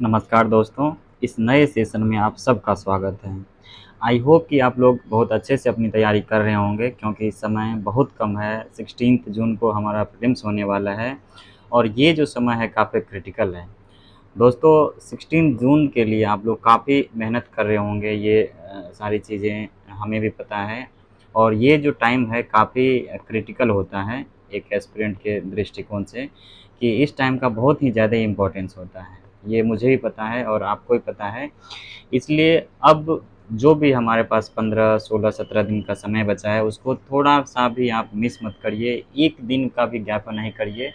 नमस्कार दोस्तों, इस नए सेशन में आप सबका स्वागत है। आई होप कि आप लोग बहुत अच्छे से अपनी तैयारी कर रहे होंगे क्योंकि समय बहुत कम है। 16 जून को हमारा प्रीलिम्स होने वाला है और ये जो समय है काफ़ी क्रिटिकल है। दोस्तों 16 जून के लिए आप लोग काफ़ी मेहनत कर रहे होंगे, ये सारी चीज़ें हमें भी पता है और ये जो टाइम है काफ़ी क्रिटिकल होता है एक एस्पिरेंट के दृष्टिकोण से कि इस टाइम का बहुत ही ज़्यादा इम्पोर्टेंस होता है। ये मुझे भी पता है और आपको भी पता है। इसलिए अब जो भी हमारे पास 15, 16, 17 दिन का समय बचा है उसको थोड़ा-सा भी आप मिस मत करिए, 1 दिन का भी गैप नहीं करिए।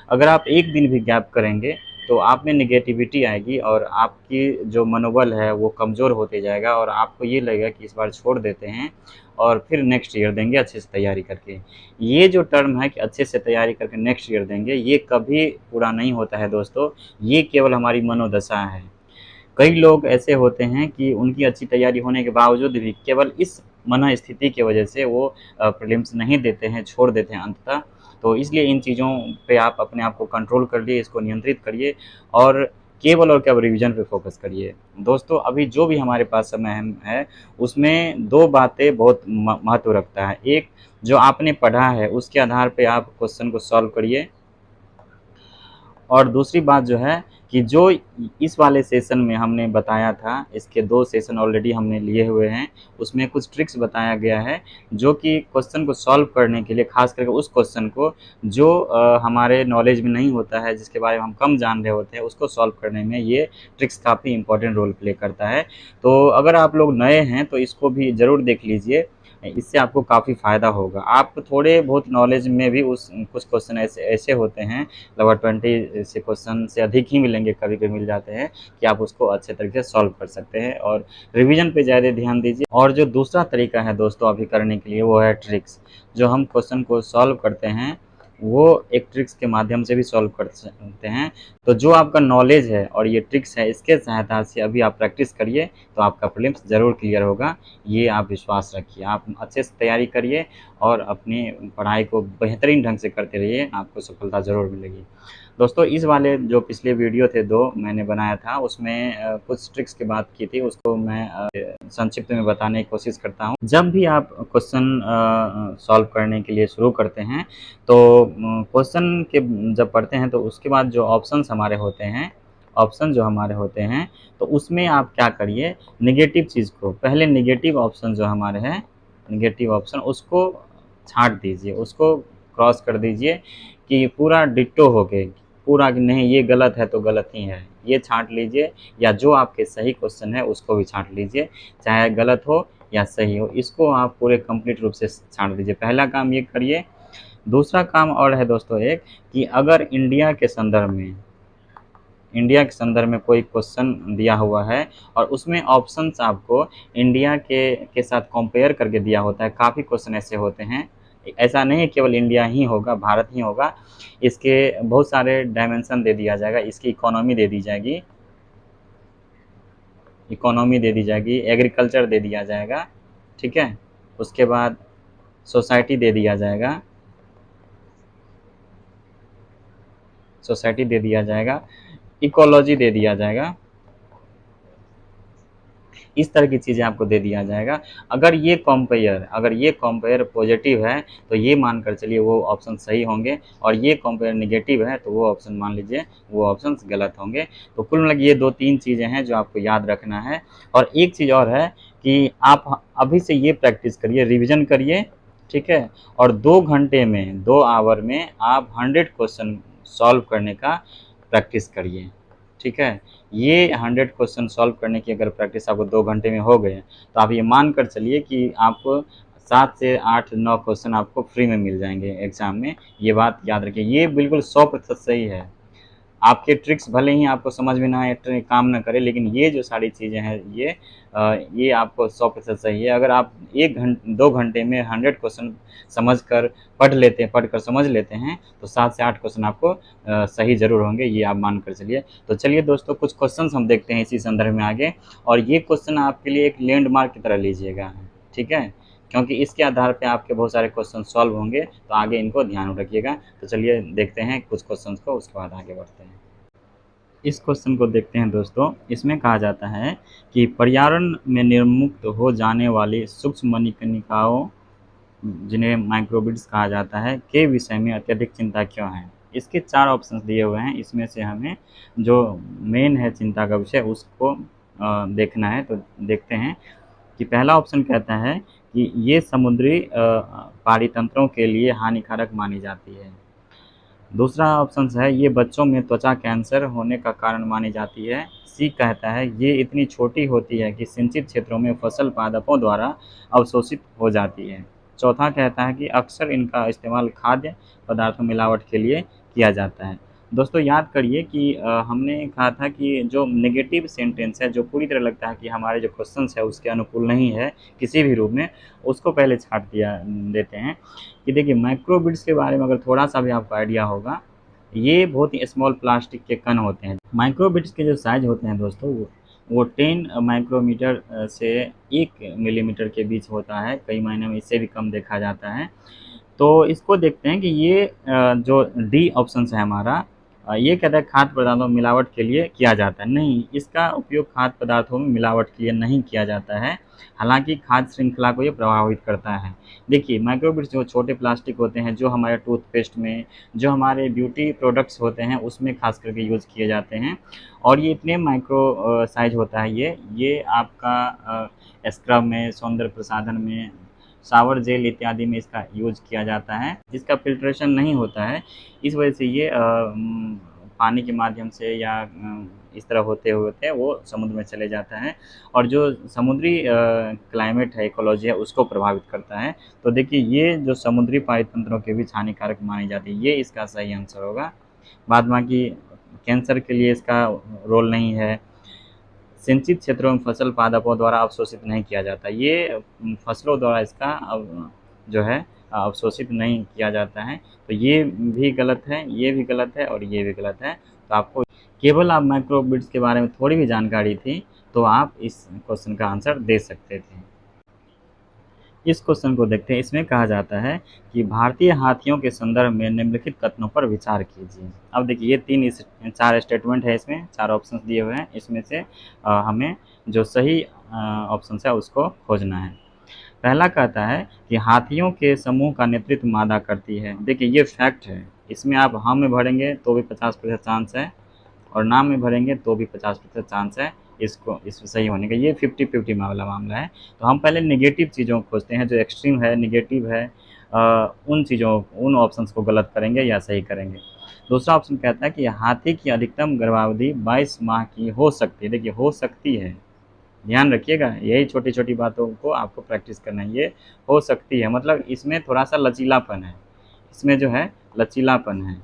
अगर आप 1 दिन भी गैप करेंगे तो आप में नेगेटिविटी आएगी और आपकी जो मनोबल है वो कमज़ोर होते जाएगा और आपको ये लगेगा कि इस बार छोड़ देते हैं और फिर नेक्स्ट ईयर देंगे अच्छे से तैयारी करके। ये जो टर्म है कि अच्छे से तैयारी करके नेक्स्ट ईयर देंगे, ये कभी पूरा नहीं होता है दोस्तों, ये केवल हमारी मनोदशा है। कई लोग ऐसे होते हैं कि उनकी अच्छी तैयारी होने के बावजूद भी केवल इस मनःस्थिति की वजह से वो प्रीलिम्स नहीं देते हैं, छोड़ देते हैं अंततः। तो इसलिए इन चीज़ों पे आप अपने आप को कंट्रोल करिए, इसको नियंत्रित करिए और केवल और केवल रिवीजन पे फोकस करिए। दोस्तों अभी जो भी हमारे पास समय है उसमें 2 बातें बहुत महत्व रखता है। एक, जो आपने पढ़ा है उसके आधार पे आप क्वेश्चन को सॉल्व करिए और दूसरी बात जो है कि जो इस वाले सेशन में हमने बताया था, इसके 2 सेशन ऑलरेडी हमने लिए हुए हैं, उसमें कुछ ट्रिक्स बताया गया है, जो कि क्वेश्चन को सॉल्व करने के लिए ख़ास करके उस क्वेश्चन को जो हमारे नॉलेज में नहीं होता है, जिसके बारे में हम कम जान रहे होते हैं, उसको सॉल्व करने में ये ट्रिक्स काफ़ी इम्पोर्टेंट रोल प्ले करता है। तो अगर आप लोग नए हैं, तो इसको भी ज़रूर देख लीजिए, इससे आपको काफ़ी फ़ायदा होगा। आप थोड़े बहुत नॉलेज में भी उस कुछ क्वेश्चन ऐसे ऐसे होते हैं, लगभग 20 से क्वेश्चन से अधिक ही मिलेंगे, कभी-कभी मिल जाते हैं कि आप उसको अच्छे तरीके से सॉल्व कर सकते हैं और रिवीजन पे ज़्यादा ध्यान दीजिए। और जो दूसरा तरीका है दोस्तों अभी करने के लिए वो है ट्रिक्स। जो हम क्वेश्चन को सॉल्व करते हैं, वो एक ट्रिक्स के माध्यम से भी सॉल्व कर सकते हैं। तो जो आपका नॉलेज है और ये ट्रिक्स है, इसके सहायता से अभी आप प्रैक्टिस करिए, तो आपका प्रीलिम्स ज़रूर क्लियर होगा। ये आप विश्वास रखिए। आप अच्छे से तैयारी करिए और अपनी पढ़ाई को बेहतरीन ढंग से करते रहिए, आपको सफलता ज़रूर मिलेगी। दोस्तों इस वाले जो पिछले वीडियो थे 2 मैंने बनाया था, उसमें कुछ ट्रिक्स की बात की थी, उसको मैं संक्षिप्त में बताने की कोशिश करता हूँ। जब भी आप क्वेश्चन सॉल्व करने के लिए शुरू करते हैं, तो क्वेश्चन के जब पढ़ते हैं तो उसके बाद जो ऑप्शंस हमारे होते हैं, ऑप्शन जो हमारे होते हैं, तो उसमें आप क्या करिए, नेगेटिव चीज़ को पहले नेगेटिव ऑप्शन जो हमारे हैं, नेगेटिव ऑप्शन उसको छाँट दीजिए, उसको क्रॉस कर दीजिए कि पूरा डिट्टो हो के, पूरा कि नहीं ये गलत है तो गलत ही है, ये छाँट लीजिए या जो आपके सही क्वेश्चन है उसको भी छाँट लीजिए, चाहे गलत हो या सही हो, इसको आप पूरे कंप्लीट रूप से छाँट दीजिए। पहला काम ये करिए। दूसरा काम और है दोस्तों एक, कि अगर इंडिया के संदर्भ में कोई क्वेश्चन दिया हुआ है और उसमें ऑप्शंस आपको इंडिया के साथ कंपेयर करके दिया होता है, काफ़ी क्वेश्चन ऐसे होते हैं, ऐसा नहीं है केवल इंडिया ही होगा, भारत ही होगा, इसके बहुत सारे डायमेंशन दे दिया जाएगा, इसकी इकोनॉमी दे दी जाएगी, एग्रीकल्चर दे दिया जाएगा, ठीक है? उसके बाद सोसाइटी दे दिया जाएगा, इकोलॉजी दे दिया जाएगा, इस तरह की चीज़ें आपको दे दिया जाएगा। अगर ये कंपेयर पॉजिटिव है तो ये मानकर चलिए वो ऑप्शन सही होंगे और ये कंपेयर नेगेटिव है तो वो ऑप्शन मान लीजिए वो ऑप्शंस गलत होंगे। तो कुल मिला के ये 2-3 चीज़ें हैं जो आपको याद रखना है। और एक चीज़ और है कि आप अभी से ये प्रैक्टिस करिए, रिविज़न करिए, ठीक है? और 2 घंटे में, 2 आवर में आप 100 क्वेश्चन सॉल्व करने का प्रैक्टिस करिए, ठीक है? ये 100 क्वेश्चन सॉल्व करने की अगर प्रैक्टिस आपको 2 घंटे में हो गए, तो आप ये मान कर चलिए कि आपको 7 से 8-9 क्वेश्चन आपको फ्री में मिल जाएँगे एग्ज़ाम में। ये बात याद रखिए, ये बिल्कुल 100% सही है। आपके ट्रिक्स भले ही आपको समझ में ना आए, काम ना करे, लेकिन ये जो सारी चीज़ें हैं ये आपको 100% सही है। अगर आप 2 घंटे में 100 क्वेश्चन पढ़कर समझ लेते हैं, तो 7 से 8 क्वेश्चन आपको सही ज़रूर होंगे, ये आप मान कर चलिए। तो चलिए दोस्तों कुछ क्वेश्चंस हम देखते हैं इसी संदर्भ में आगे, और ये क्वेश्चन आपके लिए एक लैंडमार्क की तरह लीजिएगा, ठीक है? क्योंकि इसके आधार पे आपके बहुत सारे क्वेश्चन सॉल्व होंगे, तो आगे इनको ध्यान में रखिएगा। तो चलिए देखते हैं कुछ क्वेश्चंस को, उसके बाद आगे बढ़ते हैं। इस क्वेश्चन को देखते हैं दोस्तों। इसमें कहा जाता है कि पर्यावरण में निर्मुक्त हो जाने वाली सूक्ष्म मणिकणिकाओं, जिन्हें माइक्रोबिट्स कहा जाता है, के विषय में अत्यधिक चिंता क्यों है। इसके 4 ऑप्शंस दिए हुए हैं। इसमें से हमें जो मेन है चिंता का विषय उसको देखना है। तो देखते हैं कि पहला ऑप्शन कहता है कि ये समुद्री पारितंत्रों के लिए हानिकारक मानी जाती है। दूसरा ऑप्शन है ये बच्चों में त्वचा कैंसर होने का कारण मानी जाती है। सी कहता है ये इतनी छोटी होती है कि सिंचित क्षेत्रों में फसल पादपों द्वारा अवशोषित हो जाती है। चौथा कहता है कि अक्सर इनका इस्तेमाल खाद्य पदार्थों मिलावट के लिए किया जाता है। दोस्तों याद करिए कि हमने कहा था कि जो नेगेटिव सेंटेंस है, जो पूरी तरह लगता है कि हमारे जो क्वेश्चंस है उसके अनुकूल नहीं है किसी भी रूप में, उसको पहले छाट दिया देते हैं। कि देखिए माइक्रोबिट्स के बारे में अगर थोड़ा सा भी आपको आइडिया होगा, ये बहुत ही स्मॉल प्लास्टिक के कण होते हैं। माइक्रोबिट्स के जो साइज होते हैं दोस्तों, वो 10 माइक्रोमीटर से 1 मिलीमीटर के बीच होता है। कई मायने में इससे भी कम देखा जाता है। तो इसको देखते हैं कि ये जो डी ऑप्शन है हमारा, ये कहता है खाद्य पदार्थों में मिलावट के लिए किया जाता है। नहीं, इसका उपयोग खाद्य पदार्थों में मिलावट के लिए नहीं किया जाता है। हालांकि खाद्य श्रृंखला को ये प्रभावित करता है। देखिए माइक्रोबिट्स जो छोटे प्लास्टिक होते हैं, जो हमारे टूथपेस्ट में, जो हमारे ब्यूटी प्रोडक्ट्स होते हैं उसमें खास करके यूज़ किए जाते हैं। और ये इतने माइक्रो साइज होता है। ये आपका स्क्रब में, सौंदर्य प्रसाधन में, शावर जेल इत्यादि में इसका यूज़ किया जाता है। जिसका फिल्ट्रेशन नहीं होता है, इस वजह से ये पानी के माध्यम से या इस तरह होते होते वो समुद्र में चले जाता है और जो समुद्री क्लाइमेट है, इकोलॉजी है, उसको प्रभावित करता है। तो देखिए ये जो समुद्री पारितंत्रों के बीच हानिकारक मानी जाती है, ये इसका सही आंसर होगा। बाद बाकी कैंसर के लिए इसका रोल नहीं है। सिंचित क्षेत्रों में फसल पादपों द्वारा अवशोषित नहीं किया जाता। ये फसलों द्वारा इसका जो है अवशोषित नहीं किया जाता है। तो ये भी गलत है, ये भी गलत है और ये भी गलत है। तो आपको केवल आप माइक्रोबिट्स के बारे में थोड़ी भी जानकारी थी तो आप इस क्वेश्चन का आंसर दे सकते थे। इस क्वेश्चन को देखते हैं। इसमें कहा जाता है कि भारतीय हाथियों के संदर्भ में निम्नलिखित कथनों पर विचार कीजिए। अब देखिए ये 4 स्टेटमेंट है, इसमें 4 ऑप्शंस दिए हुए हैं। इसमें से हमें जो सही ऑप्शन है उसको खोजना है। पहला कहता है कि हाथियों के समूह का नेतृत्व मादा करती है। देखिए ये फैक्ट है। इसमें आप हाँ में भरेंगे तो भी 50% चांस है और ना में भरेंगे तो भी 50% चांस है इस सही होने का। ये 50-50 मामला है। तो हम पहले नेगेटिव चीज़ों को खोजते हैं, जो एक्सट्रीम है, नेगेटिव है, उन ऑप्शंस को गलत करेंगे या सही करेंगे। दूसरा ऑप्शन कहता है कि हाथी की अधिकतम गर्भावधि 22 माह की हो सकती है। देखिए हो सकती है, ध्यान रखिएगा, यही छोटी छोटी बातों को आपको प्रैक्टिस करना है। ये हो सकती है मतलब इसमें थोड़ा सा लचीलापन है, इसमें जो है लचीलापन है।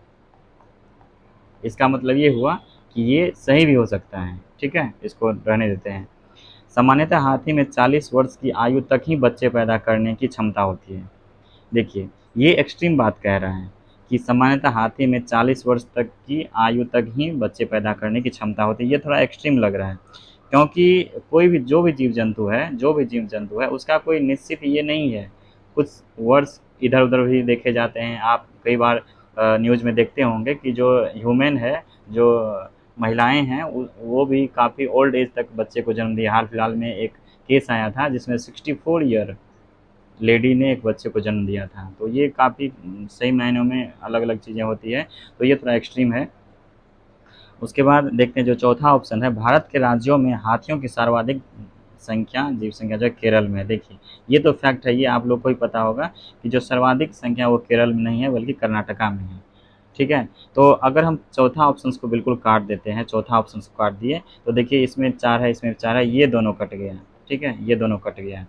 इसका मतलब ये हुआ कि ये सही भी हो सकता है। ठीक है, इसको रहने देते हैं। सामान्यतः हाथी में 40 वर्ष की आयु तक ही बच्चे पैदा करने की क्षमता होती है। देखिए ये एक्सट्रीम बात कह रहा है कि सामान्यतः हाथी में 40 वर्ष तक की आयु तक ही बच्चे पैदा करने की क्षमता होती है। ये थोड़ा एक्सट्रीम लग रहा है, क्योंकि कोई भी जो भी जीव जंतु है उसका कोई निश्चित ये नहीं है। कुछ वर्ष इधर उधर भी देखे जाते हैं। आप कई बार न्यूज़ में देखते होंगे कि जो ह्यूमन है, जो महिलाएं हैं, वो भी काफ़ी ओल्ड एज तक बच्चे को जन्म दिया। हाल फिलहाल में एक केस आया था जिसमें 64 ईयर लेडी ने एक बच्चे को जन्म दिया था। तो ये काफ़ी सही मायनों में अलग अलग चीज़ें होती है। तो ये थोड़ा एक्सट्रीम है। उसके बाद देखते हैं जो चौथा ऑप्शन है, भारत के राज्यों में हाथियों की सर्वाधिक जीव संख्या जो है केरल में है। देखिए ये तो फैक्ट है, ये आप लोग को ही पता होगा कि जो सर्वाधिक संख्या वो केरल में नहीं है बल्कि कर्नाटका में है। ठीक है, तो अगर हम चौथा ऑप्शन को बिल्कुल काट देते हैं, चौथा ऑप्शन को काट दिए तो देखिए इसमें 4 है, इसमें 4 है, ये दोनों कट गया। ठीक है, ये दोनों कट गया।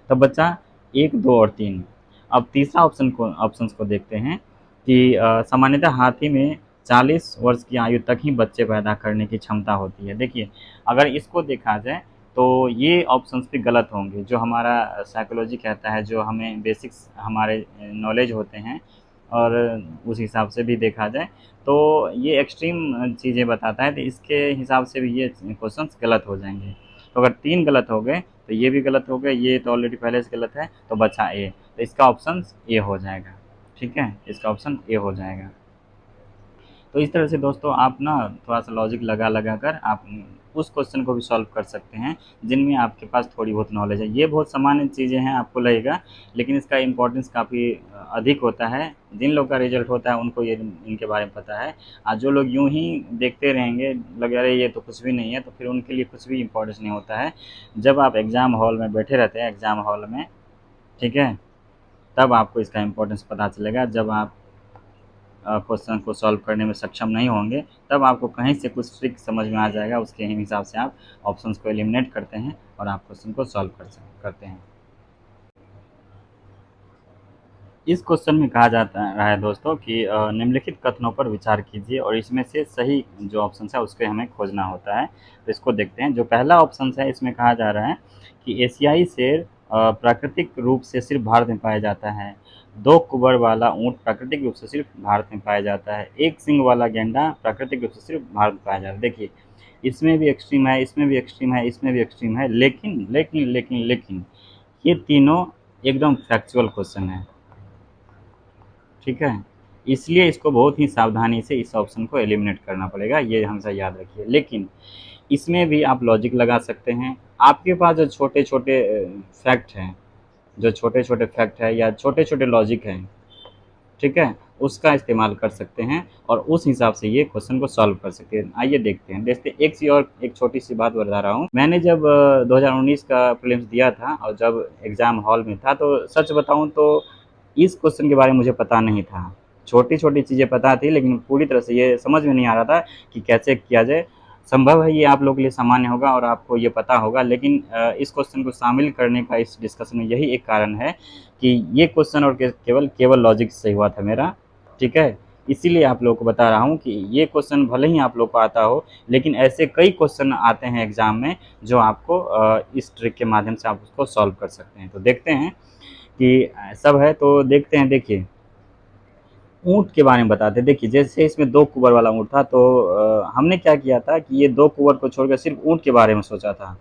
तब बचा 1, 2 और 3। अब तीसरा ऑप्शंस को देखते हैं कि सामान्यतः हाथी में 40 वर्ष की आयु तक ही बच्चे पैदा करने की क्षमता होती है। देखिए अगर इसको देखा जाए तो ये ऑप्शंस भी गलत होंगे। जो हमारा साइकोलॉजी कहता है, जो हमें बेसिक्स हमारे नॉलेज होते हैं, और उस हिसाब से भी देखा जाए तो ये एक्सट्रीम चीज़ें बताता है। तो इसके हिसाब से भी ये क्वेश्चंस गलत हो जाएंगे। तो अगर 3 गलत हो गए तो ये भी गलत हो गए, ये तो ऑलरेडी पहले से गलत है, तो बचा ए। तो इसका ऑप्शन ए हो जाएगा। ठीक है, इसका ऑप्शन ए हो जाएगा। तो इस तरह से दोस्तों आप ना थोड़ा सा लॉजिक लगा लगा कर आप उस क्वेश्चन को भी सॉल्व कर सकते हैं जिनमें आपके पास थोड़ी बहुत नॉलेज है। ये बहुत सामान्य चीज़ें हैं, आपको लगेगा, लेकिन इसका इम्पोर्टेंस काफ़ी अधिक होता है। जिन लोग का रिजल्ट होता है उनको ये इनके बारे में पता है, और जो लोग यूं ही देखते रहेंगे, लगे अरे ये तो कुछ भी नहीं है, तो फिर उनके लिए कुछ भी इम्पोर्टेंस नहीं होता है। जब आप एग्ज़ाम हॉल में बैठे रहते हैं, एग्ज़ाम हॉल में, ठीक है, तब आपको इसका इम्पोर्टेंस पता चलेगा। जब आप क्वेश्चन को सॉल्व करने में सक्षम नहीं होंगे, तब आपको कहीं से कुछ ट्रिक समझ में आ जाएगा, उसके ही हिसाब से आप ऑप्शंस को एलिमिनेट करते हैं और आप क्वेश्चन को सॉल्व करते हैं। इस क्वेश्चन में कहा जाता रहा है दोस्तों कि निम्नलिखित कथनों पर विचार कीजिए और इसमें से सही जो ऑप्शन है उसके हमें खोजना होता है। तो इसको देखते हैं। जो पहला ऑप्शन है इसमें कहा जा रहा है कि एशियाई शेर प्राकृतिक रूप से सिर्फ भारत में पाया जाता है। दो कुबर वाला ऊँट प्राकृतिक रूप से सिर्फ भारत में पाया जाता है। एक सिंग वाला गेंडा प्राकृतिक रूप से सिर्फ भारत में पाया जाता है। देखिए, इसमें भी एक्सट्रीम है, इसमें भी एक्सट्रीम है, इसमें भी एक्सट्रीम है, लेकिन लेकिन लेकिन लेकिन ये तीनों एकदम फैक्चुअल क्वेश्चन है, ठीक है। इसलिए इसको बहुत ही सावधानी से इस ऑप्शन को एलिमिनेट करना पड़ेगा, ये हमेशा याद रखिए। लेकिन इसमें भी आप लॉजिक लगा सकते हैं। आपके पास जो छोटे छोटे फैक्ट हैं, जो छोटे छोटे फैक्ट है या छोटे छोटे लॉजिक हैं, ठीक है, उसका इस्तेमाल कर सकते हैं और उस हिसाब से ये क्वेश्चन को सॉल्व कर सकते हैं। आइए देखते हैं। देखते एक सी और एक छोटी सी बात बता रहा हूँ। मैंने जब 2019 का प्रीलिम्स दिया था और जब एग्ज़ाम हॉल में था, तो सच बताऊँ तो इस क्वेश्चन के बारे में मुझे पता नहीं था। छोटी-छोटी चीज़ें पता थी, लेकिन पूरी तरह से ये समझ में नहीं आ रहा था कि कैसे किया जाए। संभव है ये आप लोगों के लिए सामान्य होगा और आपको ये पता होगा, लेकिन इस क्वेश्चन को शामिल करने का इस डिस्कशन में यही एक कारण है कि ये क्वेश्चन और केवल केवल लॉजिक से हुआ था मेरा, ठीक है? इसीलिए आप लोगों को बता रहा हूँ कि ये क्वेश्चन भले ही आप लोग को आता हो, लेकिन ऐसे कई क्वेश्चन आते हैं एग्ज़ाम में जो आपको इस ट्रिक के माध्यम से आप उसको सॉल्व कर सकते हैं। तो देखते हैं कि सब है, तो देखते हैं। देखिए, ऊँट के बारे में बताते हैं। देखिए, जैसे इसमें 2 कुबर वाला ऊँट था, तो हमने क्या किया था कि ये 2 कुबर को छोड़कर सिर्फ़ ऊँट के बारे में सोचा था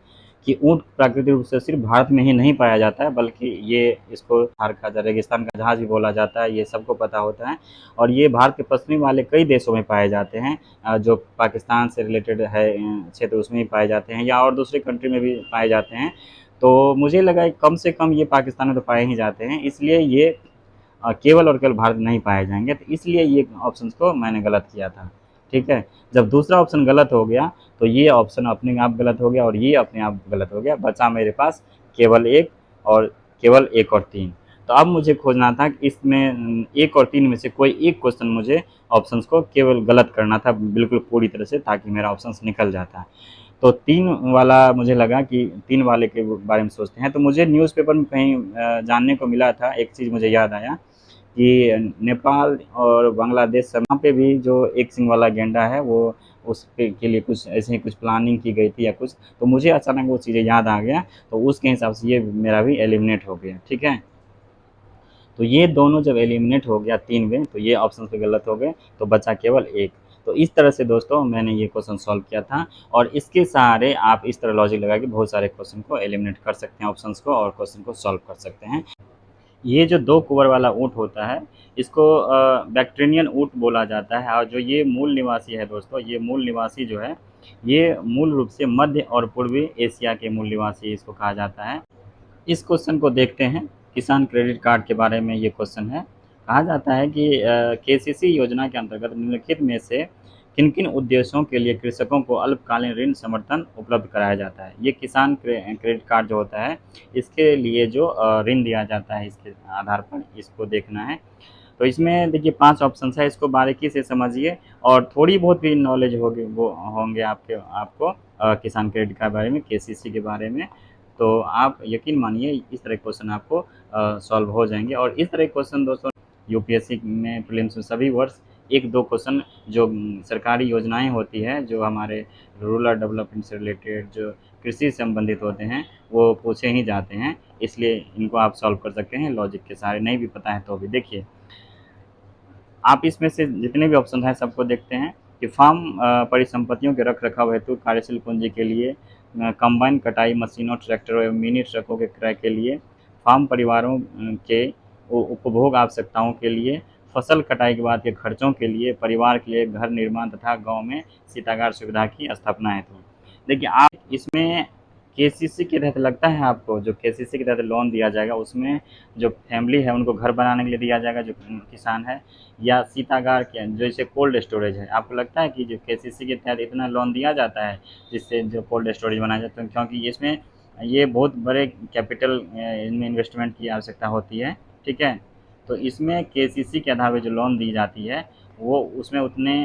कि ऊँट प्राकृतिक रूप से सिर्फ़ भारत में ही नहीं पाया जाता है, बल्कि ये इसको थार का रेगिस्तान का जहाज भी बोला जाता है, ये सबको पता होता है। और ये भारत के पश्चिमी वाले कई देशों में पाए जाते हैं, जो पाकिस्तान से रिलेटेड है क्षेत्र, उसमें भी पाए जाते हैं या और दूसरी कंट्री में भी पाए जाते हैं। तो मुझे लगा कि कम से कम ये पाकिस्तान में तो पाए ही जाते हैं, इसलिए ये केवल और केवल भारत में नहीं पाए जाएँगे, तो इसलिए ये ऑप्शंस को मैंने गलत किया था, ठीक है। जब दूसरा ऑप्शन गलत हो गया, तो ये ऑप्शन अपने आप गलत हो गया और ये अपने आप गलत हो गया। बचा मेरे पास केवल 1 और केवल 1 और 3। तो अब मुझे खोजना था कि इसमें 1 और 3 में से कोई एक क्वेश्चन मुझे ऑप्शंस को केवल गलत करना था, बिल्कुल पूरी तरह से, ताकि मेरा ऑप्शंस निकल जाता। तो 3 वाला मुझे लगा कि 3 वाले के बारे में सोचते हैं, तो मुझे न्यूज़पेपर में कहीं जानने को मिला था, एक चीज़ मुझे याद आया कि नेपाल और बांग्लादेश वहाँ पे भी जो एक सिंग वाला गैंडा है, वो उसके के लिए कुछ ऐसे ही कुछ प्लानिंग की गई थी या कुछ, तो मुझे अचानक वो चीज़ें याद आ गया, तो उसके हिसाब से ये मेरा भी एलिमिनेट हो गया, ठीक है। तो ये दोनों जब एलिमिनेट हो गया 3 में, तो ये ऑप्शन पे गलत हो गए, तो बचा केवल 1। तो इस तरह से दोस्तों मैंने ये क्वेश्चन सॉल्व किया था और इसके सहारे आप इस तरह लॉजिक लगा के बहुत सारे क्वेश्चन को एलिमिनेट कर सकते हैं, ऑप्शंस को, और क्वेश्चन को सॉल्व कर सकते हैं। ये जो 2 कुंवर वाला ऊँट होता है, इसको बैक्ट्रियन ऊँट बोला जाता है, और जो ये मूल निवासी है दोस्तों, ये मूल निवासी जो है, ये मूल रूप से मध्य और पूर्वी एशिया के मूल निवासी इसको कहा जाता है। इस क्वेश्चन को देखते हैं। किसान क्रेडिट कार्ड के बारे में ये क्वेश्चन है। कहा जाता है कि केसीसी योजना के अंतर्गत निम्नलिखित में से किन-किन उद्देश्यों के लिए कृषकों को अल्पकालीन ऋण समर्थन उपलब्ध कराया जाता है। ये किसान क्रेडिट कार्ड जो होता है, इसके लिए जो ऋण दिया जाता है, इसके आधार पर इसको देखना है। तो इसमें देखिए 5 ऑप्शंस है, इसको बारीकी से समझिए और थोड़ी बहुत भी नॉलेज होगी वो होंगे आपको किसान क्रेडिट कार्ड के बारे में, केसीसी के बारे में, तो आप यकीन मानिए इस तरह के क्वेश्चन आपको सॉल्व हो जाएँगे। और इस तरह के क्वेश्चन दोस्तों यूपीएससी में प्रीलिम्स में सभी वर्ष 1-2 क्वेश्चन जो सरकारी योजनाएँ होती हैं, जो हमारे रूरल डेवलपमेंट से रिलेटेड, जो कृषि से संबंधित होते हैं, वो पूछे ही जाते हैं। इसलिए इनको आप सॉल्व कर सकते हैं लॉजिक के सहारे, नहीं भी पता है तो भी। देखिए, आप इसमें से जितने भी ऑप्शन हैं सबको देखते हैं कि फार्म परिसंपत्तियों के रख-रखाव हेतु कार्यशील पूंजी के लिए, कंबाइन कटाई मशीनों, ट्रैक्टरों एवं मिनी ट्रकों के क्रय के लिए, फार्म परिवारों के उपभोग आवश्यकताओं के लिए, फसल कटाई के बाद के खर्चों के लिए परिवार के लिए घर निर्माण तथा गांव में शीतागार सुविधा की स्थापना हेतु। देखिए आप इसमें केसीसी के तहत लगता है आपको, जो केसीसी के तहत लोन दिया जाएगा उसमें जो फैमिली है उनको घर बनाने के लिए दिया जाएगा जो किसान है, या शीतागार के जैसे कोल्ड स्टोरेज है। आपको लगता है कि जो केसीसी के तहत इतना लोन दिया जाता है जिससे जो कोल्ड स्टोरेज बनाया जाता है, क्योंकि इसमें ये बहुत बड़े कैपिटल इनमें इन्वेस्टमेंट की आवश्यकता होती है, ठीक है। तो इसमें केसीसी के आधार पर जो लोन दी जाती है वो उसमें उतने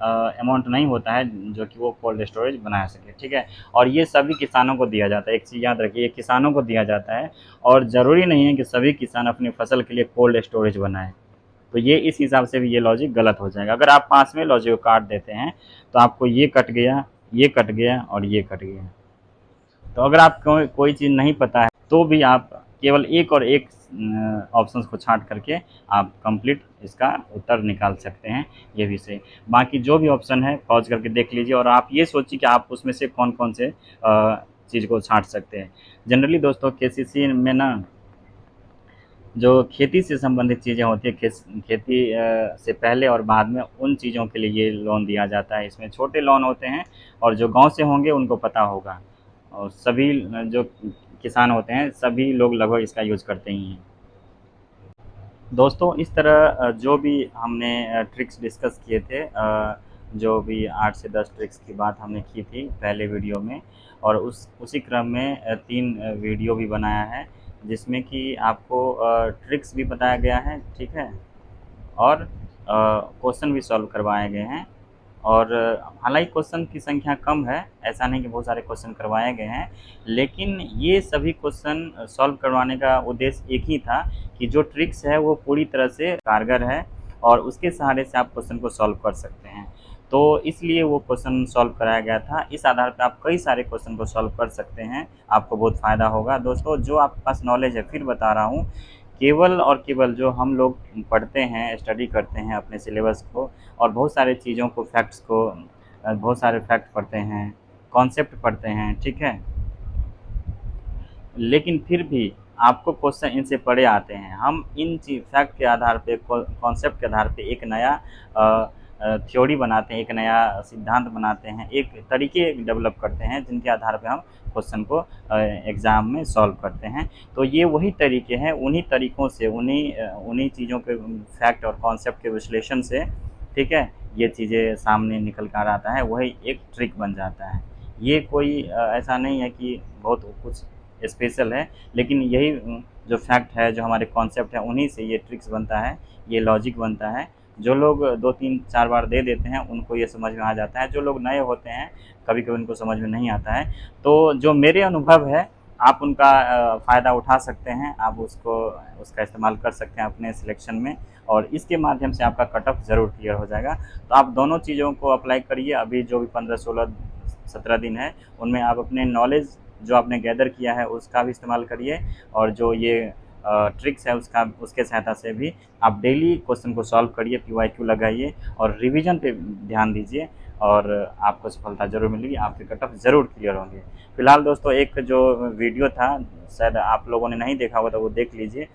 अमाउंट नहीं होता है जो कि वो कोल्ड स्टोरेज बना सके, ठीक है। और ये सभी किसानों को दिया जाता है, एक चीज़ याद रखिए, ये किसानों को दिया जाता है और ज़रूरी नहीं है कि सभी किसान अपनी फसल के लिए कोल्ड स्टोरेज बनाएं। तो ये इस हिसाब से भी ये लॉजिक गलत हो जाएगा। अगर आप 5वें लॉजिक को काट देते हैं तो आपको ये कट गया, ये कट गया और ये कट गया। तो अगर आपको कोई चीज़ नहीं पता है तो भी आप केवल एक और एक ऑप्शंस को छांट करके आप कंप्लीट इसका उत्तर निकाल सकते हैं, ये भी सही। बाकी जो भी ऑप्शन है पॉज करके देख लीजिए और आप ये सोचिए कि आप उसमें से कौन कौन से चीज़ को छांट सकते हैं। जनरली दोस्तों केसीसी में ना जो खेती से संबंधित चीज़ें होती है, खेती से पहले और बाद में उन चीज़ों के लिए ये लोन दिया जाता है। इसमें छोटे लोन होते हैं और जो गांव से होंगे उनको पता होगा, और सभी जो किसान होते हैं सभी लोग लगभग इसका यूज़ करते ही हैं। दोस्तों इस तरह जो भी हमने ट्रिक्स डिस्कस किए थे, जो भी 8 से 10 ट्रिक्स की बात हमने की थी पहले वीडियो में, और उसी क्रम में 3 वीडियो भी बनाया है जिसमें कि आपको ट्रिक्स भी बताया गया है, ठीक है, और क्वेश्चन भी सॉल्व करवाए गए हैं। और हालांकि क्वेश्चन की संख्या कम है, ऐसा नहीं कि बहुत सारे क्वेश्चन करवाए गए हैं, लेकिन ये सभी क्वेश्चन सॉल्व करवाने का उद्देश्य एक ही था कि जो ट्रिक्स है वो पूरी तरह से कारगर है और उसके सहारे से आप क्वेश्चन को सॉल्व कर सकते हैं। तो इसलिए वो क्वेश्चन सॉल्व कराया गया था। इस आधार पर आप कई सारे क्वेश्चन को सॉल्व कर सकते हैं, आपको बहुत फ़ायदा होगा। दोस्तों जो आपके पास नॉलेज है, फिर बता रहा हूँ, केवल और केवल जो हम लोग पढ़ते हैं, स्टडी करते हैं अपने सिलेबस को और बहुत सारे चीज़ों को, फैक्ट्स को, बहुत सारे फैक्ट पढ़ते हैं, कॉन्सेप्ट पढ़ते हैं, ठीक है, लेकिन फिर भी आपको क्वेश्चन इनसे पढ़े आते हैं। हम इन फैक्ट के आधार पे, कॉन्सेप्ट के आधार पे एक नया थ्योरी बनाते हैं, एक नया सिद्धांत बनाते हैं, एक तरीके डेवलप करते हैं जिनके आधार पे हम क्वेश्चन को एग्ज़ाम में सॉल्व करते हैं। तो ये वही तरीके हैं, उन्हीं तरीक़ों से, उन्हीं चीज़ों के फैक्ट और कॉन्सेप्ट के विश्लेषण से, ठीक है, ये चीज़ें सामने निकल कर आता है, वही एक ट्रिक बन जाता है। ये कोई ऐसा नहीं है कि बहुत कुछ स्पेशल है, लेकिन यही जो फैक्ट है, जो हमारे कॉन्सेप्ट है, उन्हीं से ये ट्रिक्स बनता है, ये लॉजिक बनता है। जो लोग 2-3-4 बार दे देते हैं उनको ये समझ में आ जाता है, जो लोग नए होते हैं कभी-कभी उनको समझ में नहीं आता है। तो जो मेरे अनुभव है आप उनका फ़ायदा उठा सकते हैं, आप उसका इस्तेमाल कर सकते हैं अपने सिलेक्शन में और इसके माध्यम से आपका कट ऑफ ज़रूर क्लियर हो जाएगा। तो आप दोनों चीज़ों को अप्लाई करिए। अभी जो भी 15, 16, 17 दिन है उनमें आप अपने नॉलेज जो आपने गैदर किया है उसका भी इस्तेमाल करिए और जो ये ट्रिक्स है उसके सहायता से भी आप डेली क्वेश्चन को सॉल्व करिए, PYQ लगाइए और रिवीजन पे ध्यान दीजिए और आपको सफलता ज़रूर मिलेगी, आपके कट ऑफ ज़रूर क्लियर होंगे। फिलहाल दोस्तों एक जो वीडियो था शायद आप लोगों ने नहीं देखा होगा तो वो देख लीजिए।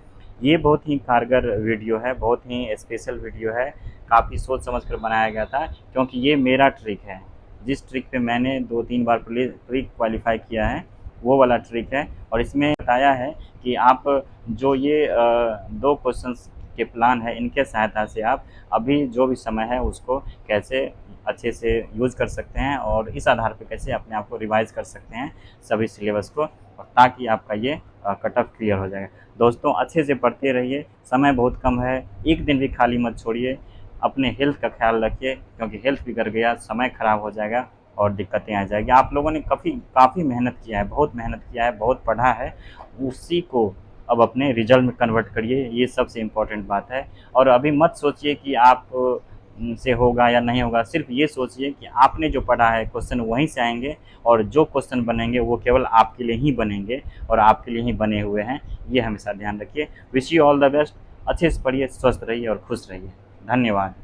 ये बहुत ही कारगर वीडियो है, बहुत ही स्पेशल वीडियो है, काफ़ी सोच समझ कर बनाया गया था क्योंकि ये मेरा ट्रिक है। जिस ट्रिक पे मैंने 2-3 बार प्री क्वालिफाई किया है वो वाला ट्रिक है और इसमें बताया है कि आप जो ये 2 क्वेश्चंस के प्लान है इनके सहायता से आप अभी जो भी समय है उसको कैसे अच्छे से यूज़ कर सकते हैं और इस आधार पे कैसे अपने आप को रिवाइज़ कर सकते हैं सभी सिलेबस को, और ताकि आपका ये कट ऑफ क्लियर हो जाए। दोस्तों अच्छे से पढ़ते रहिए, समय बहुत कम है, एक दिन भी खाली मत छोड़िए, अपने हेल्थ का ख्याल रखिए क्योंकि हेल्थ बिगड़ गया, समय ख़राब हो जाएगा और दिक्कतें आ जाएगी। आप लोगों ने काफ़ी मेहनत किया है, बहुत मेहनत किया है, बहुत पढ़ा है, उसी को अब अपने रिजल्ट में कन्वर्ट करिए, ये सबसे इम्पोर्टेंट बात है। और अभी मत सोचिए कि आप से होगा या नहीं होगा, सिर्फ ये सोचिए कि आपने जो पढ़ा है क्वेश्चन वहीं से आएंगे और जो क्वेश्चन बनेंगे वो केवल आपके लिए ही बनेंगे और आपके लिए ही बने हुए हैं, ये हमेशा ध्यान रखिए। Wish you all the best, अच्छे से पढ़िए, स्वस्थ रहिए और खुश रहिए। धन्यवाद।